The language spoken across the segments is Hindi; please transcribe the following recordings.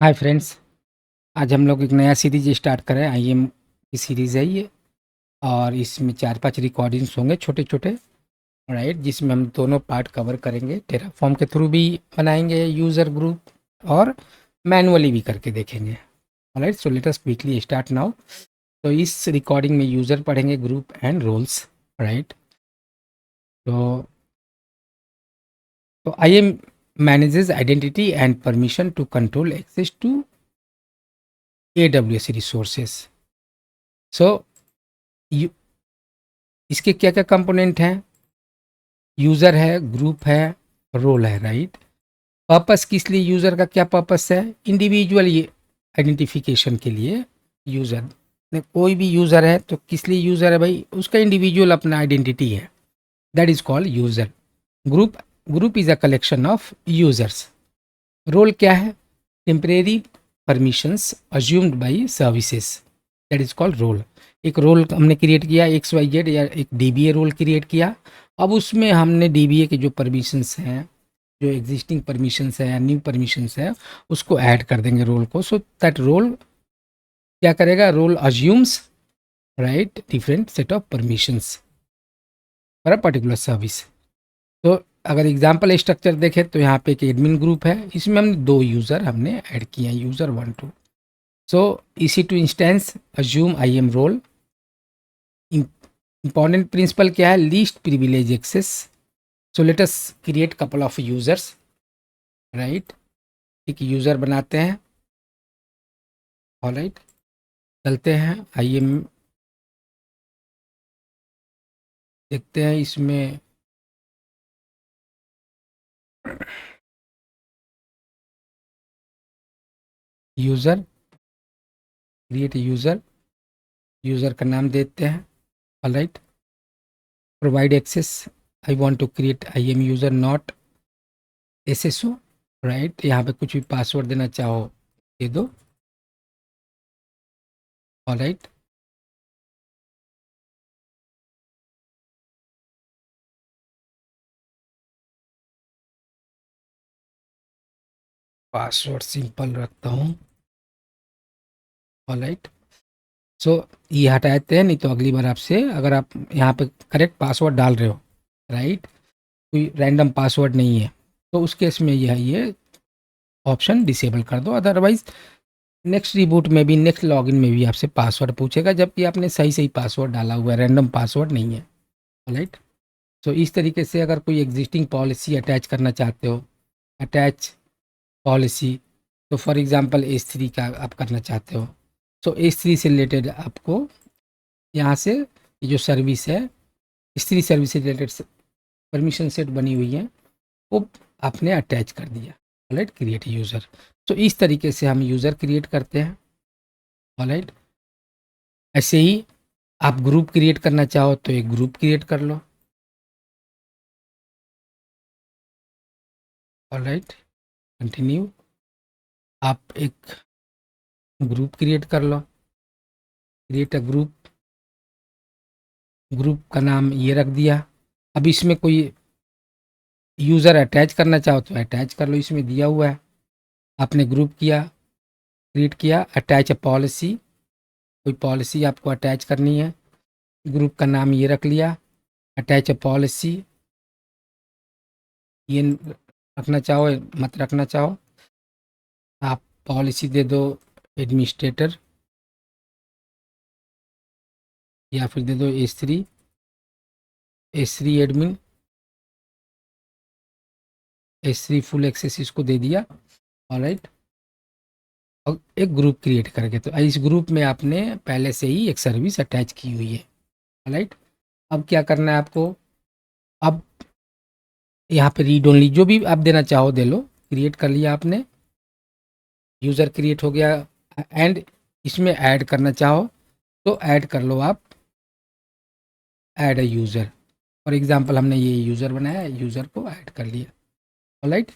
Hi friends. आज हम लोग एक नया सीरीज स्टार्ट कर रहे हैं। आईएम की सीरीज़ है ये, और इसमें 4-5 रिकॉर्डिंग्स होंगे छोटे छोटे, राइट, जिसमें हम दोनों पार्ट कवर करेंगे। टेराफॉर्म के थ्रू भी बनाएंगे यूज़र ग्रुप, और मैनुअली भी करके देखेंगे। Right, so let us quickly start now. तो इस रिकॉर्डिंग में यूज़र पढ़ेंगे ग्रुप एंड रोल्स, राइट। तो IAM manages identity and permission to control access to AWS resources. सो इसके क्या क्या कंपोनेंट हैं? यूज़र है, ग्रुप है, रोल है, राइट। पर्पस किस लिए, यूज़र का क्या पर्पस है? इंडिविजुअल ये आइडेंटिफिकेशन के लिए। यूज़र ने, कोई भी यूज़र है तो किस लिए यूज़र है भाई? उसका इंडिविजुअल अपना आइडेंटिटी है, that is called user. Group, group is a collection of users. Role क्या है? Temporary permissions assumed by services, that is called role. एक रोल हमने क्रिएट किया, XYZ, या एक DBA रोल क्रिएट किया। अब उसमें हमने DBA के जो परमिशंस हैं, जो एग्जिस्टिंग परमिशंस है या न्यू परमिशंस है, उसको ऐड कर देंगे रोल को। सो दैट रोल क्या करेगा? Role assumes, right, different set of permissions for a particular service. तो अगर एग्जांपल स्ट्रक्चर देखें तो यहाँ पे एक एडमिन ग्रुप है, इसमें हमने 2 यूज़र हमने ऐड किए हैं, user 1 2। So EC2 instance assume IAM role. Important principle क्या है? Least privilege access. So let us create couple of users, right. एक यूज़र बनाते हैं, ऑलराइट। चलते हैं IAM, देखते हैं इसमें। यूज़र, क्रिएट यूज़र, यूज़र का नाम देते हैं, alright. Provide access, I want to create IAM user not SSO, right. यहाँ पे कुछ भी पासवर्ड देना चाहो दे दो, ऑलराइट। पासवर्ड सिंपल रखता हूँ, ऑलराइट। सो ये हटा देते हैं, नहीं तो अगली बार आपसे, अगर आप यहाँ पे करेक्ट पासवर्ड डाल रहे हो, राइट, कोई रैंडम पासवर्ड नहीं है, तो उस केस में यह ये ऑप्शन डिसेबल कर दो। अदरवाइज नेक्स्ट रिबूट में भी, नेक्स्ट लॉगिन में भी आपसे पासवर्ड पूछेगा, जबकि आपने सही सही पासवर्ड डाला हुआ है, रैंडम पासवर्ड नहीं है, राइट। सो इस तरीके से अगर कोई एग्जिस्टिंग पॉलिसी अटैच करना चाहते हो, अटैच पॉलिसी, तो फॉर एग्जांपल S3 का आप करना चाहते हो, सो S3 से रिलेटेड आपको यहाँ से ये जो सर्विस है, S3 सर्विस से रिलेटेड परमिशन सेट बनी हुई है, वो आपने अटैच कर दिया, राइट। Create user. तो इस तरीके से हम यूज़र क्रिएट करते हैं, राइट। ऐसे ही आप ग्रुप क्रिएट करना चाहो तो एक ग्रुप क्रिएट कर लो, ऑलराइट। कंटिन्यू, आप एक ग्रुप क्रिएट कर लो, क्रिएट अ ग्रुप। ग्रुप का नाम ये रख दिया। अब इसमें कोई यूज़र अटैच करना चाहो तो अटैच कर लो, इसमें दिया हुआ है। आपने ग्रुप किया, क्रिएट किया, अटैच अ पॉलिसी, कोई पॉलिसी आपको अटैच करनी है, ग्रुप का नाम ये रख लिया, अटैच अ पॉलिसी। ये रखना चाहो मत रखना चाहो, आप पॉलिसी दे दो एडमिनिस्ट्रेटर, या फिर दे दो S3 admin, S3 full access इसको दे दिया, ऑलराइट। और एक ग्रुप क्रिएट करके, तो इस ग्रुप में आपने पहले से ही एक सर्विस अटैच की हुई है, ऑलराइट। अब क्या करना है आपको? अब यहाँ पे रीड ओनली जो भी आप देना चाहो दे लो, क्रिएट कर लिया आपने, यूज़र क्रिएट हो गया। एंड इसमें ऐड करना चाहो तो ऐड कर लो आप, add a user. For example हमने ये यूज़र बनाया, यूज़र को ऐड कर लिया, ऑलराइट।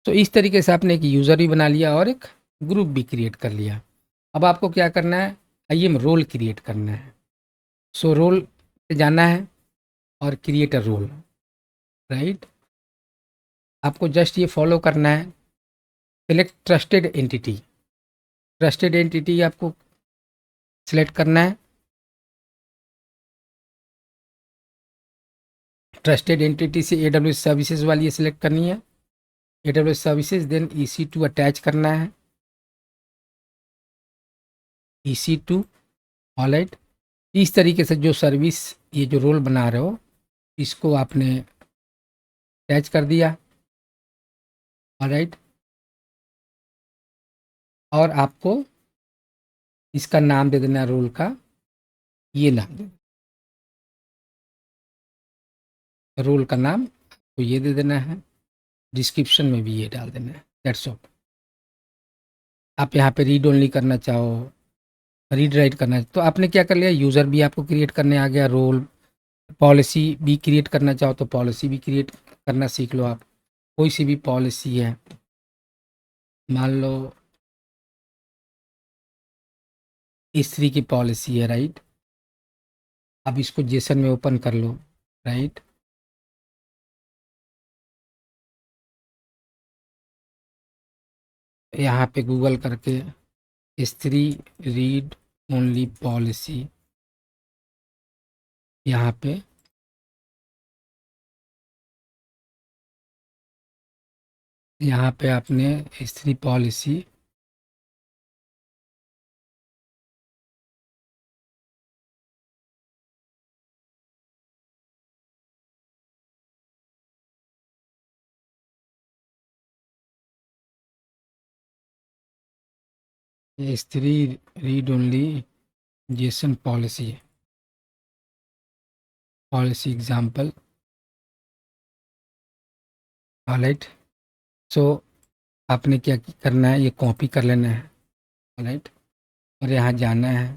तो इस तरीके से आपने एक यूज़र भी बना लिया और एक ग्रुप भी क्रिएट कर लिया। अब आपको क्या करना है? आइए रोल क्रिएट करना है। सो रोल पे जाना है और क्रिएट अ रोल, राइट। आपको जस्ट ये फॉलो करना है, select trusted entity, trusted entity आपको सिलेक्ट करना है। ट्रस्टेड एंटिटी से AWS सर्विसेज वाली ये सिलेक्ट करनी है, AWS services, then EC2 attach करना है, EC2। ऑलराइट, इस तरीके से जो सर्विस, ये जो रोल बना रहे हो, इसको आपने अटैच कर दिया। ऑलराइट, और आपको इसका नाम दे देना रोल का, ये नाम दे, रोल का नाम तो ये दे देना है, डिस्क्रिप्शन में भी ये डाल देना है, दैट्स ऑल। आप यहाँ पे रीड ओनली करना चाहो, रीड राइट करना है, तो आपने क्या कर लिया, यूज़र भी आपको क्रिएट करने आ गया, रोल पॉलिसी भी क्रिएट करना चाहो तो पॉलिसी भी क्रिएट करना सीख लो आप। कोई सी भी पॉलिसी है, मान लो स्त्री की पॉलिसी है, राइट। अब इसको जेसन में ओपन कर लो, राइट। यहाँ पे गूगल करके स्त्री रीड ओनली पॉलिसी, यहाँ पे आपने strict policy, strict read only JSON policy, policy example. Alright, so आपने क्या करना है, ये कॉपी कर लेना है। ऑलराइट, और यहाँ जाना है।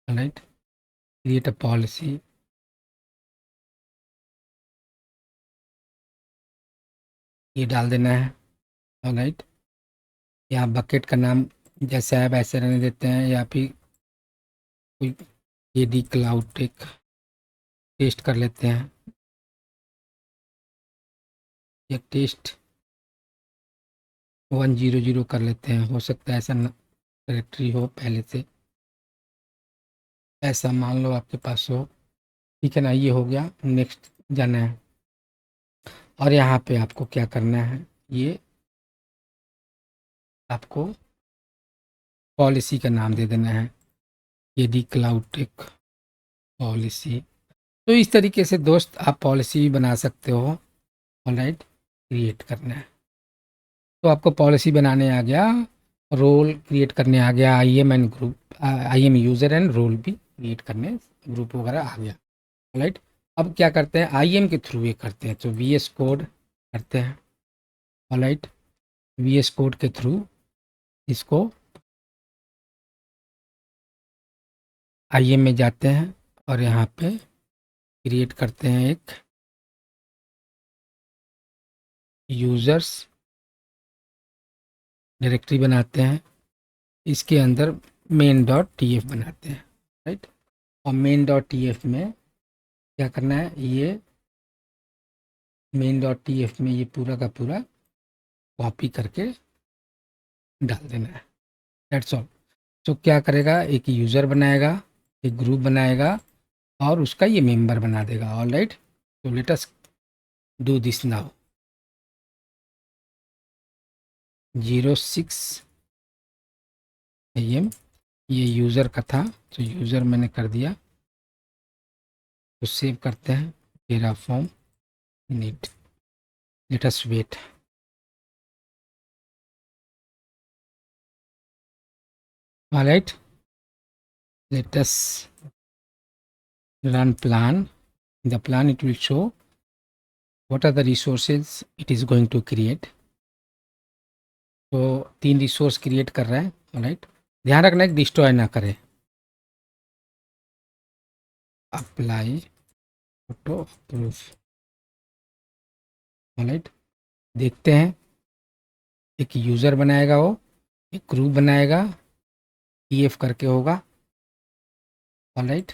ऑलराइट, क्रिएट अ पॉलिसी, ये डाल देना है। ऑलराइट, यहाँ बकेट का नाम जैसे है वैसे रहने देते हैं, या फिर कोई AD क्लाउड टेक टेस्ट कर लेते हैं, या टेस्ट 100 कर लेते हैं, हो सकता है ऐसा डायरेक्टरी हो पहले से, ऐसा मान लो आपके पास हो। ठीक है ना, ये हो गया, नेक्स्ट जाना है। और यहाँ पे आपको क्या करना है, ये आपको पॉलिसी का नाम दे देना है, AD क्लाउड टेक पॉलिसी। तो इस तरीके से दोस्त आप पॉलिसी भी बना सकते हो। ऑलराइट, क्रिएट करना है, तो आपको पॉलिसी बनाने आ गया, रोल क्रिएट करने आ गया, IAM and group, IAM user and role भी क्रिएट करने, ग्रुप वगैरह आ गया। राइट, अब क्या करते हैं, IAM के थ्रू ये करते हैं, तो VS कोड करते हैं। ऑलराइट, VS कोड के थ्रू इसको IAM में जाते हैं, और यहाँ पे क्रिएट करते हैं एक यूज़र्स डायरेक्टरी बनाते हैं, इसके अंदर main.tf बनाते हैं। राइट, और main.tf में क्या करना है, ये main.tf में ये पूरा का पूरा कॉपी करके डाल देना है, दैट्स ऑल। तो क्या करेगा, एक यूज़र बनाएगा, एक ग्रुप बनाएगा, और उसका ये मेंबर बना देगा। ऑल राइट, तो let us do this now. 06 AM ये यूज़र का था, तो यूज़र मैंने कर दिया, तो सेव करते हैं, Terraform init, let us wait. All right, let us run plan. In the plan it will show what are the resources it is going to create. तो 3 रिसोर्स क्रिएट कर रहा है। राइट, ध्यान रखना है डिस्ट्रॉय ना करे। Apply auto approve. राइट, देखते हैं, एक यूज़र बनाएगा, वो एक ग्रुप बनाएगा, EF करके होगा। Alright,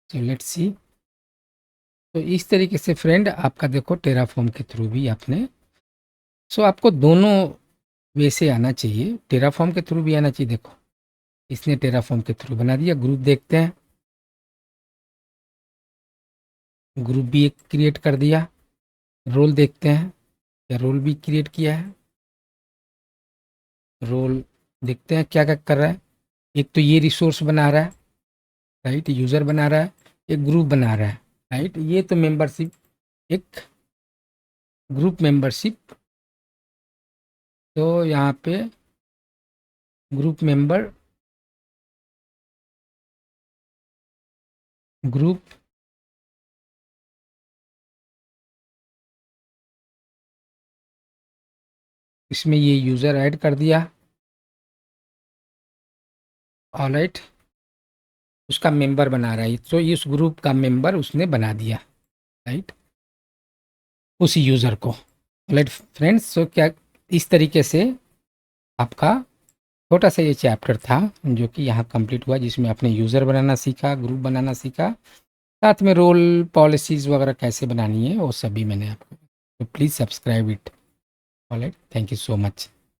so let's see. तो इस तरीके से फ्रेंड आपका देखो टेराफॉर्म के थ्रू भी आपने, सो आपको दोनों वैसे आना चाहिए, टेराफॉर्म के थ्रू भी आना चाहिए। देखो इसने टेराफॉर्म के थ्रू बना दिया। ग्रुप देखते हैं, ग्रुप भी एक क्रिएट कर दिया। रोल देखते हैं, क्या रोल भी क्रिएट किया है। रोल देखते हैं क्या क्या कर रहा है। एक तो ये रिसोर्स बना रहा है, राइट, यूज़र बना रहा है, एक ग्रुप बना रहा है, राइट। ये तो मेंबरशिप, एक ग्रुप मेंबरशिप। तो यहाँ पे ग्रुप मेंबर, ग्रुप इसमें ये यूज़र ऐड कर दिया, ऑलराइट। उसका मेंबर बना रहा है, तो इस ग्रुप का मेंबर उसने बना दिया, राइट, उसी यूज़र को। ऑलराइट फ्रेंड्स, तो क्या इस तरीके से आपका छोटा सा ये चैप्टर था जो कि यहाँ कंप्लीट हुआ, जिसमें आपने यूज़र बनाना सीखा, ग्रुप बनाना सीखा, साथ में रोल पॉलिसीज़ वगैरह कैसे बनानी है वो सभी मैंने आपको। तो please subscribe it. Alright, thank you so much.